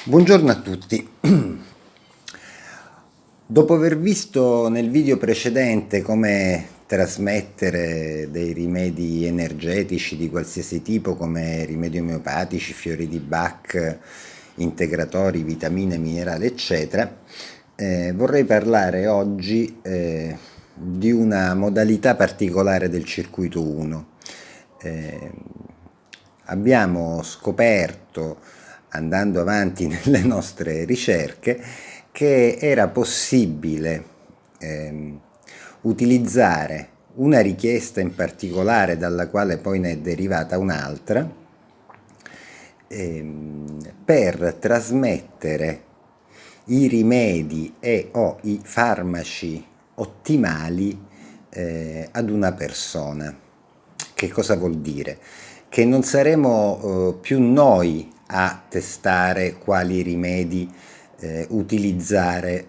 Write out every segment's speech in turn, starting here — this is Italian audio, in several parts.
Buongiorno a tutti. Dopo aver visto nel video precedente come trasmettere dei rimedi energetici di qualsiasi tipo, come rimedi omeopatici, fiori di Bach, integratori, vitamine, minerali, eccetera, vorrei parlare oggi di una modalità particolare del circuito 1. Eh, Abbiamo scoperto, andando avanti nelle nostre ricerche, che era possibile utilizzare una richiesta in particolare, dalla quale poi ne è derivata un'altra, per trasmettere i rimedi e o i farmaci ottimali ad una persona. Che cosa vuol dire? Che non saremo più noi a testare quali rimedi utilizzare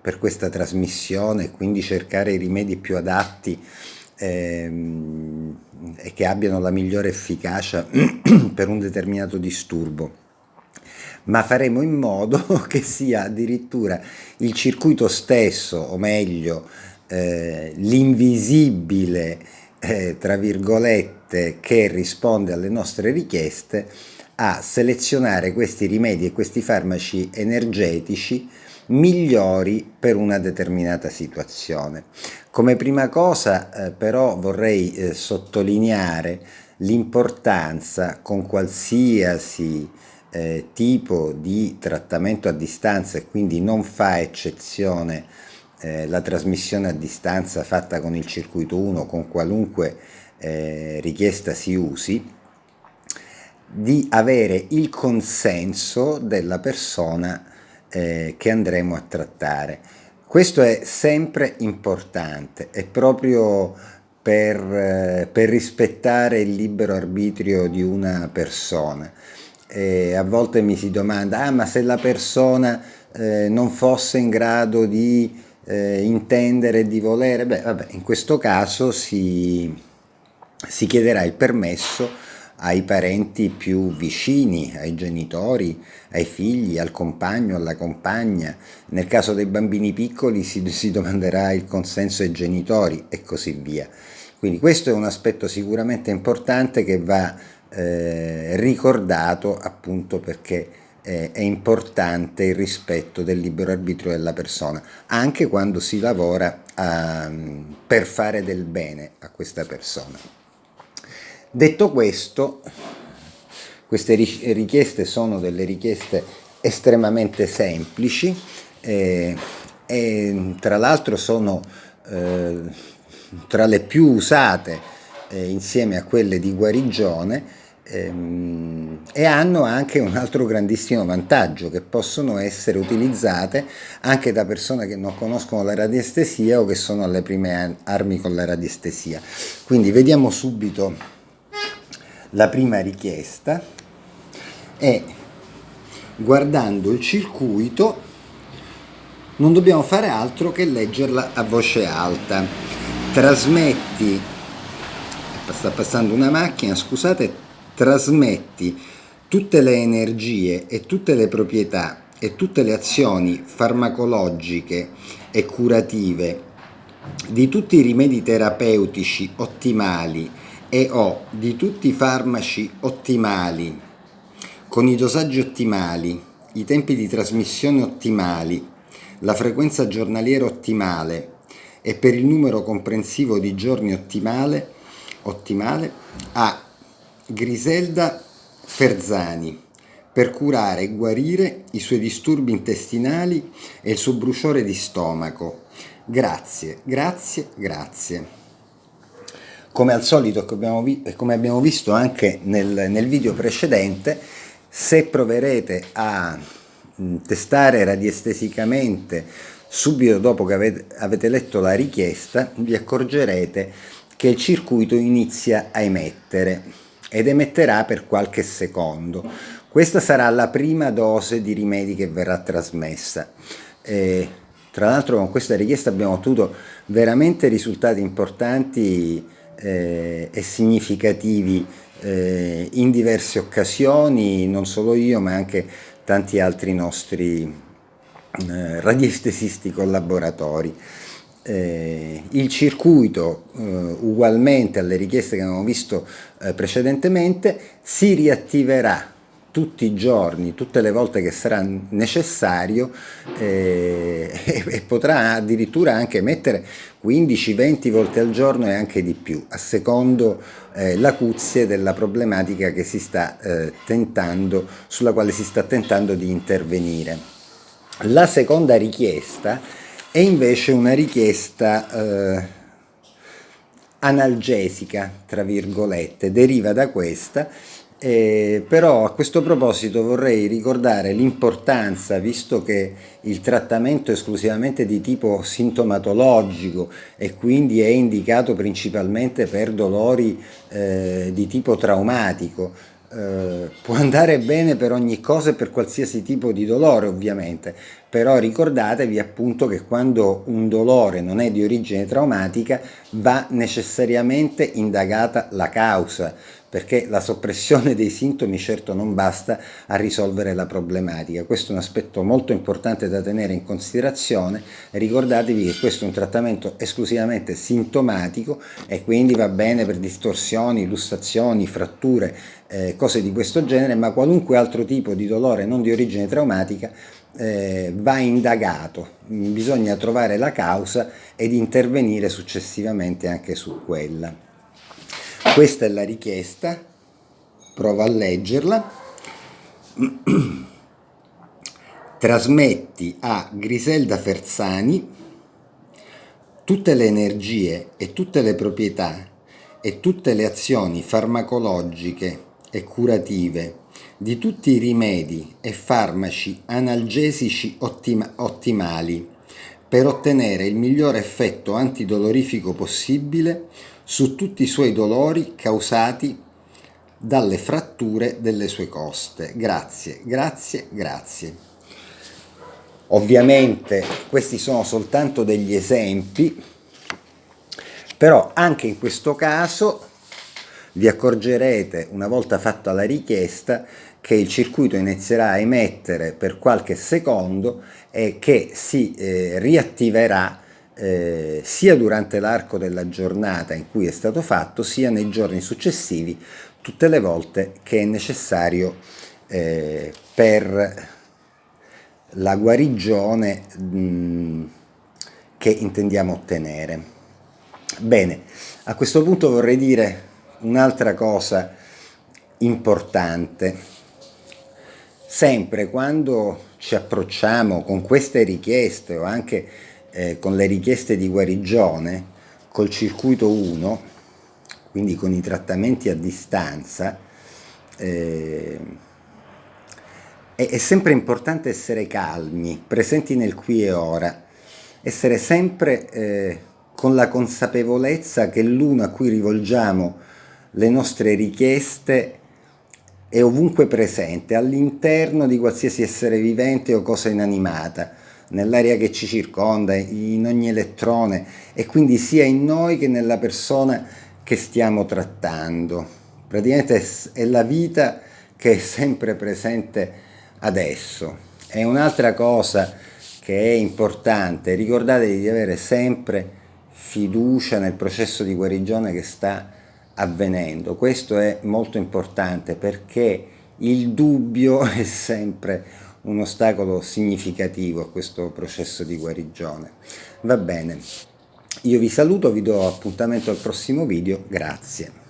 per questa trasmissione, quindi cercare i rimedi più adatti e che abbiano la migliore efficacia per un determinato disturbo, ma faremo in modo che sia addirittura il circuito stesso, o meglio l'invisibile tra virgolette, che risponde alle nostre richieste, a selezionare questi rimedi e questi farmaci energetici migliori per una determinata situazione. Come prima cosa però vorrei sottolineare l'importanza, con qualsiasi tipo di trattamento a distanza, e quindi non fa eccezione la trasmissione a distanza fatta con il circuito 1, con qualunque richiesta si usi, di avere il consenso della persona che andremo a trattare. Questo è sempre importante, è proprio per rispettare il libero arbitrio di una persona. A volte mi si domanda, ma se la persona non fosse in grado di intendere e di volere, vabbè, in questo caso si chiederà il permesso ai parenti più vicini, ai genitori, ai figli, al compagno, alla compagna. Nel caso dei bambini piccoli si domanderà il consenso ai genitori e così via. Quindi questo è un aspetto sicuramente importante che va ricordato, appunto perché è importante il rispetto del libero arbitrio della persona, anche quando si lavora per fare del bene a questa persona. Detto questo, queste richieste sono delle richieste estremamente semplici e tra l'altro sono tra le più usate insieme a quelle di guarigione, e hanno anche un altro grandissimo vantaggio, che possono essere utilizzate anche da persone che non conoscono la radiestesia o che sono alle prime armi con la radiestesia. Quindi vediamo subito la prima richiesta e, guardando il circuito, non dobbiamo fare altro che leggerla a voce alta. Trasmetti, sta passando una macchina, scusate, trasmetti tutte le energie e tutte le proprietà e tutte le azioni farmacologiche e curative di tutti i rimedi terapeutici ottimali e o di tutti i farmaci ottimali, con i dosaggi ottimali, i tempi di trasmissione ottimali, la frequenza giornaliera ottimale e per il numero comprensivo di giorni ottimale a Griselda Ferzani, per curare e guarire i suoi disturbi intestinali e il suo bruciore di stomaco. Grazie, grazie, grazie. Come al solito, come abbiamo visto anche nel video precedente, se proverete a testare radiestesicamente subito dopo che avete letto la richiesta, vi accorgerete che il circuito inizia a emettere ed emetterà per qualche secondo. Questa sarà la prima dose di rimedi che verrà trasmessa. Tra l'altro con questa richiesta abbiamo ottenuto veramente risultati importanti e significativi in diverse occasioni, non solo io ma anche tanti altri nostri radiestesisti collaboratori. Il circuito, ugualmente alle richieste che abbiamo visto precedentemente, si riattiverà tutti i giorni, tutte le volte che sarà necessario, e potrà addirittura anche mettere 15-20 volte al giorno e anche di più, a secondo l'acuzie della problematica che si sta sulla quale si sta tentando di intervenire. La seconda richiesta è invece una richiesta analgesica, tra virgolette, deriva da questa. Però a questo proposito vorrei ricordare l'importanza, visto che il trattamento è esclusivamente di tipo sintomatologico e quindi è indicato principalmente per dolori di tipo traumatico, può andare bene per ogni cosa e per qualsiasi tipo di dolore ovviamente, però ricordatevi appunto che quando un dolore non è di origine traumatica va necessariamente indagata la causa, perché la soppressione dei sintomi certo non basta a risolvere la problematica. Questo è un aspetto molto importante da tenere in considerazione. Ricordatevi che questo è un trattamento esclusivamente sintomatico e quindi va bene per distorsioni, lussazioni, fratture, cose di questo genere, ma qualunque altro tipo di dolore non di origine traumatica va indagato. Bisogna trovare la causa ed intervenire successivamente anche su quella. Questa è la richiesta, provo a leggerla. Trasmetti a Griselda Ferzani tutte le energie e tutte le proprietà e tutte le azioni farmacologiche e curative di tutti i rimedi e farmaci analgesici ottimali per ottenere il migliore effetto antidolorifico possibile su tutti i suoi dolori causati dalle fratture delle sue coste. Grazie, grazie, grazie. Ovviamente questi sono soltanto degli esempi, però anche in questo caso vi accorgerete, una volta fatta la richiesta, che il circuito inizierà a emettere per qualche secondo e che si riattiverà sia durante l'arco della giornata in cui è stato fatto, sia nei giorni successivi, tutte le volte che è necessario per la guarigione che intendiamo ottenere. Bene, a questo punto vorrei dire un'altra cosa importante. Sempre quando ci approcciamo con queste richieste o anche con le richieste di guarigione col circuito 1, quindi con i trattamenti a distanza, è sempre importante essere calmi, presenti nel qui e ora, essere sempre con la consapevolezza che l'uno a cui rivolgiamo le nostre richieste è ovunque presente, all'interno di qualsiasi essere vivente o cosa inanimata, nell'aria che ci circonda, in ogni elettrone, e quindi sia in noi che nella persona che stiamo trattando. Praticamente è la vita che è sempre presente adesso. E un'altra cosa che è importante, ricordatevi di avere sempre fiducia nel processo di guarigione che sta avvenendo. Questo è molto importante perché il dubbio è sempre un ostacolo significativo a questo processo di guarigione. Va bene, io vi saluto, vi do appuntamento al prossimo video, grazie.